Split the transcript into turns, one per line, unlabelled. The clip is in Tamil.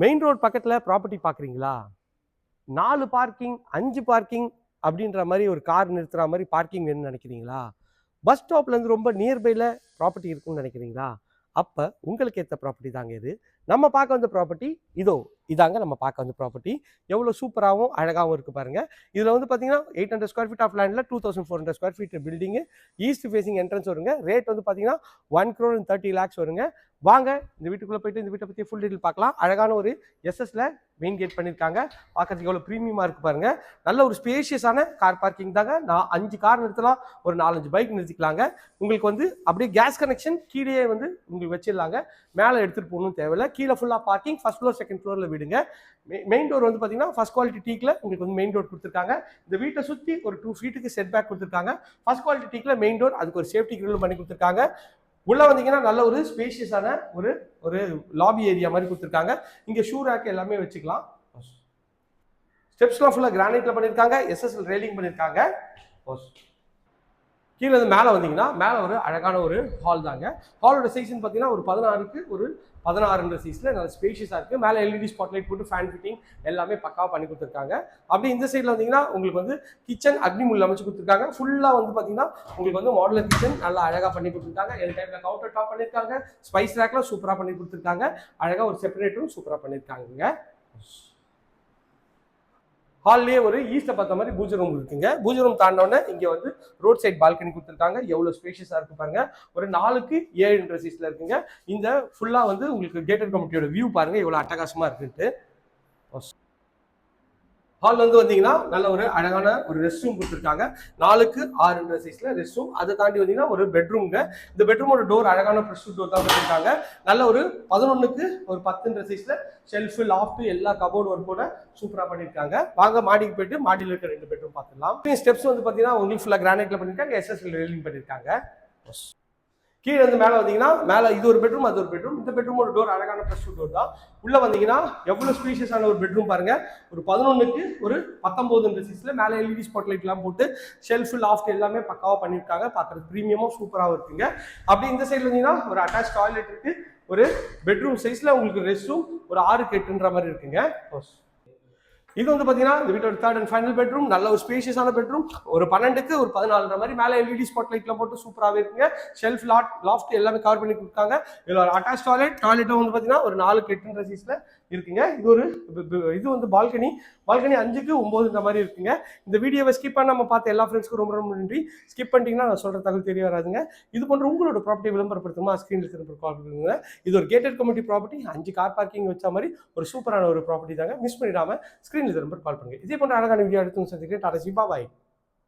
மெயின் ரோட் பக்கத்தில் ப்ராப்பர்ட்டி பார்க்குறீங்களா? 4 பார்க்கிங் 5 பார்க்கிங் அப்படின்ற மாதிரி ஒரு கார் நிறுத்துகிற மாதிரி பார்க்கிங் வேணும்னு நினைக்கிறீங்களா? பஸ் ஸ்டாப்லேருந்து ரொம்ப நியர்பையில் ப்ராப்பர்ட்டி இருக்குன்னு நினைக்கிறீங்களா? அப்போ உங்களுக்கு ஏற்ற ப்ராப்பர்ட்டி தாங்க இது. நம்ம பார்க்க வந்த ப்ராப்பர்ட்டி இதாங்க நம்ம பார்க்க வந்த ப்ராப்பர்ட்டி. எவ்வளோ சூப்பராகவும் அழகாகவும் இருக்குது பாருங்கள். இதில் வந்து பார்த்தீங்கன்னா 800 ஸ்கொயர் ஃபீட் ஆஃப் லேண்டில் 2400 square feet building, east facing entrance வருங்க. ரேட் வந்து பார்த்தீங்கன்னா 1,30,00,000 வருங்க. வாங்க இந்த வீட்டுக்குள்ளே போயிட்டு இந்த வீட்டை பற்றி ஃபுல் டீட்டெயில் பார்க்கலாம். அழகான ஒரு எஸ்எஸ்ல மெயின் கேட் பண்ணியிருக்காங்க. பார்க்கறதுக்கு எவ்வளோ ப்ரீமியமாக இருக்குது பாருங்கள். நல்ல ஒரு ஸ்பேஷியஸான கார் பார்க்கிங் தாங்க. நான் 5 கார் நிறுத்தலாம், ஒரு 4-5 பைக் நிறுத்திக்கலாங்க. உங்களுக்கு வந்து அப்படியே கேஸ் கனெக்ஷன் கீழே வந்து உங்களுக்கு வச்சிடலாங்க. மேலே எடுத்துகிட்டு போகணும் தேவையில்லை. கீழே ஃபுல்லாக பார்க்கிங், ஃபர்ஸ்ட் ஃப்ளோர் செகண்ட் ஃப்ளோரில் விடுங்க. மெயின் டோர் வந்து பார்த்தீங்கன்னா ஃபர்ஸ்ட் குவாலிட்டி டீக்கில் உங்களுக்கு வந்து மெயின் டோர் கொடுத்துருக்காங்க. இந்த வீட்டை சுற்றி ஒரு 2 ஃபீட்டுக்கு செட் பேக் கொடுத்துருக்காங்க. ஃபர்ஸ்ட் குவாலிட்டி டீக்கில் மெயின் டோர், அதுக்கு ஒரு சேஃப்டி கிரில் பண்ணி கொடுத்துருக்காங்க. உள்ள வந்தீங்கன்னா நல்ல ஒரு ஸ்பேஷியஸான ஒரு லாபி ஏரியா மாதிரி கொடுத்துருக்காங்க. இங்கே ஷூ ரேக் எல்லாமே வச்சுக்கலாம். ஸ்டெப்ஸ்லாம் ஃபுல்லாக கிரானைட்ல பண்ணியிருக்காங்க. எஸ்எஸ்எல் ரெயிலிங் பண்ணியிருக்காங்க. கீழே வந்து மேலே வந்தீங்கன்னா மேலே ஒரு அழகான ஒரு ஹால் தாங்க. ஹாலோட சைஸ்ன்னு பார்த்தீங்கன்னா ஒரு 16க்கு ஒரு 16 சைஸில் நல்ல ஸ்பேஷியஸாக இருக்குது. மேலே எல்இடி ஸ்பாட்லைட் போட்டு ஃபேன் ஃபிட்டிங் எல்லாமே பக்காவாக பண்ணி கொடுத்துருக்காங்க. அப்படி இந்த சைடில் வந்தீங்கன்னா உங்களுக்கு வந்து கிச்சன் அக்னிமுல் அமைச்சு கொடுத்துருக்காங்க. ஃபுல்லாக வந்து பார்த்தீங்கன்னா உங்களுக்கு வந்து மாடுலர் கிச்சன் நல்லா அழகாக பண்ணி கொடுத்துருக்காங்க. எல் டைப்பில் கவுண்டர் டாப் பண்ணியிருக்காங்க. ஸ்பைஸ் ரேக்லாம் சூப்பராக பண்ணி கொடுத்துருக்காங்க. அழகாக ஒரு செப்பரேட்டரும் சூப்பராக பண்ணியிருக்காங்க. ஹால்லேயே ஒரு ஈஸ்ட்டை பார்த்த மாதிரி பூஜை ரூம் இருக்குங்க. பூஜை ரூம் தாண்டோன்னே இங்கே வந்து ரோட் சைட் பால்கனி கொடுத்துருக்காங்க. எவ்வளோ ஸ்பேஷியஸாக இருக்கு பாருங்க. ஒரு 4க்கு 7 சைஸில் இருக்குங்க. இந்த ஃபுல்லாக வந்து உங்களுக்கு கேட்டட் கம்யூனிட்டியோட வியூ பாருங்க எவ்வளோ அட்டகாசமாக இருக்குன்ட்டு. ஹால் வந்து வந்தீங்கன்னா நல்ல ஒரு அழகான ஒரு ரெஸ்ட் ரூம் கொடுத்துருக்காங்க. 4க்கு 6 சைஸ்ல ரெஸ்ட் ரூம். அதை தாண்டி வந்தீங்கன்னா ஒரு பெட்ரூம்ங்க. இந்த பெட்ரூமோட டோர் அழகான ப்ரெஷ் டோர் தான் கொடுத்துருக்காங்க. நல்ல ஒரு 11க்கு ஒரு 10 சைஸ்ல ஷெல்ஃபு லாஃப்ட் எல்லா கபோர்டு ஒர்க்கோட சூப்பராக பண்ணியிருக்காங்க. வாங்க மாடிக்கு போயிட்டு மாடியில் இருக்க 2 பெட்ரூம் பார்த்துக்கலாம். ஸ்டெப்ஸ் வந்து பார்த்தீங்கன்னா உங்களுக்கு ஃபுல்லாக கிரானைட்ல பண்ணியிருக்காங்க. எஸ்எஸ்எல் ரெயிலிங் பண்ணியிருக்காங்க. கீழே வந்து மேலே வந்தீங்கன்னா மேலே இது ஒரு பெட்ரூம், அது ஒரு பெட்ரூம். இந்த பெட்ரூமோட டோர் அழகான ப்ளஸ் டோர் தான். உள்ள வந்தீங்கன்னா எவ்வளோ ஸ்பேஷியஸான ஒரு பெட்ரூம் பாருங்க. ஒரு 11க்கு ஒரு 19 சைஸ்ல மேலே எல்இடி ஸ்பாட் லைட்லாம் போட்டு ஷெல்ஃப் லாஃப்ட் எல்லாமே பக்காவாக பண்ணியிருக்காங்க. பார்க்குறது ப்ரீமியமாக சூப்பராகவும் இருக்குங்க. அப்படி இந்த சைடில் வந்தீங்கன்னா ஒரு அட்டாச் டாய்லெட் இருக்கு. ஒரு பெட்ரூம் சைஸ்ல உங்களுக்கு ரெஸ்ட் ரூம் ஒரு 6க்கு 8 மாதிரி இருக்குங்க. இது வந்து பார்த்தீங்கன்னா இந்த வீட்டோட 3rd அண்ட் ஃபைனல் பெட்ரூம். நல்ல ஒரு ஸ்பேஷியஸான பெட்ரூம். ஒரு 12க்கு ஒரு 14 மாதிரி மேலே எல்இடி ஸ்பாட் லைட்லாம் போட்டு சூப்பராகவே இருக்குங்க. ஷெல்ஃப் லாஃப்ட் எல்லாமே கவர் பண்ணி கொடுத்தாங்க. இதில் ஒரு அட்டாச் டாய்லெட்டும் வந்து பார்த்தீங்கன்னா ஒரு 4க்கு 8 சைஸ்ல இருக்குங்க. இது வந்து பால்கனி 5க்கு 9 மாதிரி இருக்குங்க. இந்த வீடியோவை ஸ்கிப் பண்ண நம்ம பார்த்த எல்லா ஃப்ரெண்ட்ஸ்க்கும் ரொம்ப ரொம்ப நன்றி. ஸ்கிப் பண்ணிட்டீங்கன்னா நான் சொல்கிற தகவல் தெரிய வராதுங்க. இது போன்ற உங்களோட ப்ராப்பர்ட்டி விளம்பரப்படுத்துமா ஸ்க்ரீனில் திரும்ப கால் பண்ணுங்க. இது ஒரு gated community property. 5 car parking வச்ச மாதிரி ஒரு சூப்பரான ஒரு ப்ராப்பர்ட்டி தாங்க. மிஸ் பண்ணிடாம ஸ்க்ரீனில் திரும்ப கால் பண்ணுங்க. இதே போன்ற அழகான வீடியோ எடுத்து சந்திக்கிறேன். டாடா சி பாய்.